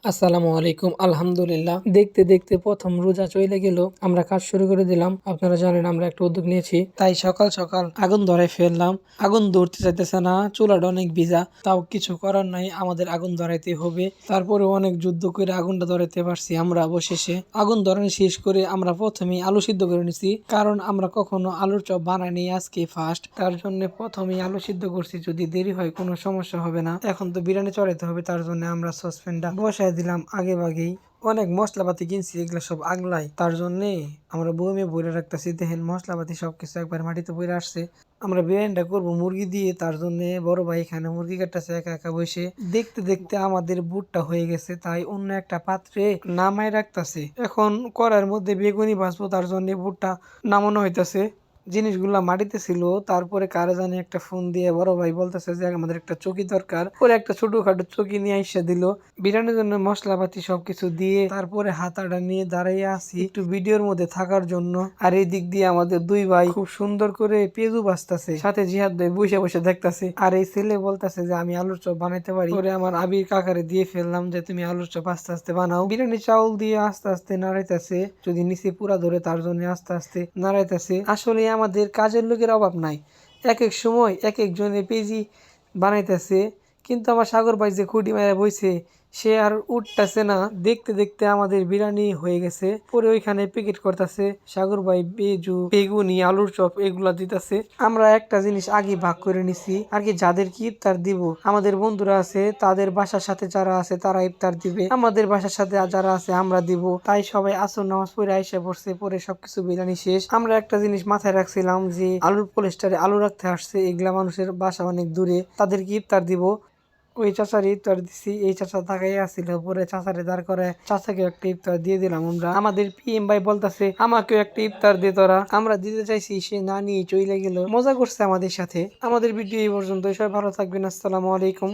আসসালামু আলাইকুম। আলহামদুলিল্লাহ। দেখতে দেখতে প্রথম রোজা চলে গেল। আমরা কাজ শুরু করে দিলাম। আপনারা জানেন আমরা একটা উদ্যোগ নিয়েছি, তাই সকাল সকাল আগুন ধরায় ফেললাম। আগুন ধরতে চাইতেছে না, চুলাটা অনেক ভিজা, তাও কিছু করার নাই, আমাদের আগুন ধরাইতে হবে। তারপরে অনেক যুদ্ধ করে আগুনটা ধরাইতে পারছি আমরা অবশেষে। আগুন ধরানো শেষ করে আমরা প্রথমেই আলু সিদ্ধ করে নিছি, কারণ আমরা কখনো আলুর চপ বানাইনি, আজকে ফার্স্ট। তার জন্য প্রথমেই আলু সিদ্ধ করছি, যদি দেরি হয় কোনো সমস্যা হবে না। এখন তো বিরিয়ানি চড়াইতে হবে, তার জন্য আমরা সসপ্যানটা বসাই দিলাম আগে ভাগেই। অনেক মশলাপাতি কিনছি, এগুলো সব আগলাই, তার জন্যে আমরা বয়মে বইরে রাখতেছি। দেখেন মশলাপাতি সবকিছু একবার মাটিতে বইরে আসছে। আমরা বিরিয়ানিটা করবো মুরগি দিয়ে, তার জন্য বড় ভাই এখানে মুরগি কাটতেছে একা একা বসে। দেখতে দেখতে আমাদের বুটটা হয়ে গেছে, তাই অন্য একটা পাত্রে নামাই রাখতেছে। এখন কড়াইয়ের মধ্যে বেগুনি ভাজবো, তার জন্য বুটটা নামানো হইতাছে। জিনিসগুলা মাটিতে ছিল, তারপরে কারে জানি একটা ফোন দিয়ে বড় ভাই বলতেছে যে আমাদের একটা চকি দরকার, পরে একটা ছোটখাটো চকি নিয়ে এসে দিল। বিরিয়ানির জন্য মশলাপাতি সবকিছু দিয়ে তারপরে হাতাটা নিয়ে দাঁড়াইয়া আছি একটু ভিডিওর মধ্যে থাকার জন্য। আর এই দিক দিয়ে আমাদের দুই ভাই খুব সুন্দর করে পেঁয়াজু ভাজতেছে, সাথে জিহাদ ভাই বসে বসে দেখতেছে। আর এই ছেলে বলতেছে যে আমি আলুর চপ বানাইতে পারি। পরে আমার আবির কাকারে দিয়ে ফেললাম যে তুমি আলুর চপ আস্তে আস্তে বানাও। বিরিয়ানি চাউল দিয়ে আস্তে আস্তে নাড়াইতেছে, যদি নিচে পুরা ধরে তার জন্য আস্তে আস্তে নাড়াইতেছে। আসলে আমাদের কাজের লোকের অভাব নাই, এক এক সময় এক একজনের পেজি বানাইতেছে, কিন্তু আমার সাগর ভাই যে খুঁটি মারা বইছে সে আর উঠতেছে না। দেখতে দেখতে আমাদের বিরিয়ানি হয়ে গেছে। পরে ওইখানে প্যাকেট করতেছে সাগর ভাই, পেঁজু বেগুনি আলুর চপ এগুলা দিতেছে। আমরা একটা জিনিস আগে ভাগ করে নিছি আর কি, যাদের কি ইফতার দিব, আমাদের বন্ধুরা আছে তাদের বাসার সাথে যারা আছে তারা ইফতার দিবে, আমাদের বাসার সাথে যারা আছে আমরা দিব। তাই সবাই আসর নামাজ পড়ে আইসা পড়ছে, পরে সবকিছু বিরিয়ানি শেষ। আমরা একটা জিনিস মাথায় রাখছিলাম যে আলুর পোলিস্টারে আলু রাখতে আসছে, এগুলা মানুষের বাসা অনেক দূরে, তাদেরকে ইফতার দিব। ওই চাচারে ইফতার দিছি, এই চাচা তাকাই আসছিল, পরে চাচারে দাঁড় করে চাচাকে একটা ইফতার দিয়ে দিলাম আমরা। আমাদের পিএম ভাই বলতেছে আমাকেও একটা ইফতার দে তোরা, আমরা দিতে চাইছি সে না নিয়ে চলে গেল। মজা করছে আমাদের সাথে। আমাদের ভিডিও এই পর্যন্ত, সবাই ভালো থাকবেন। আসসালামু আলাইকুম।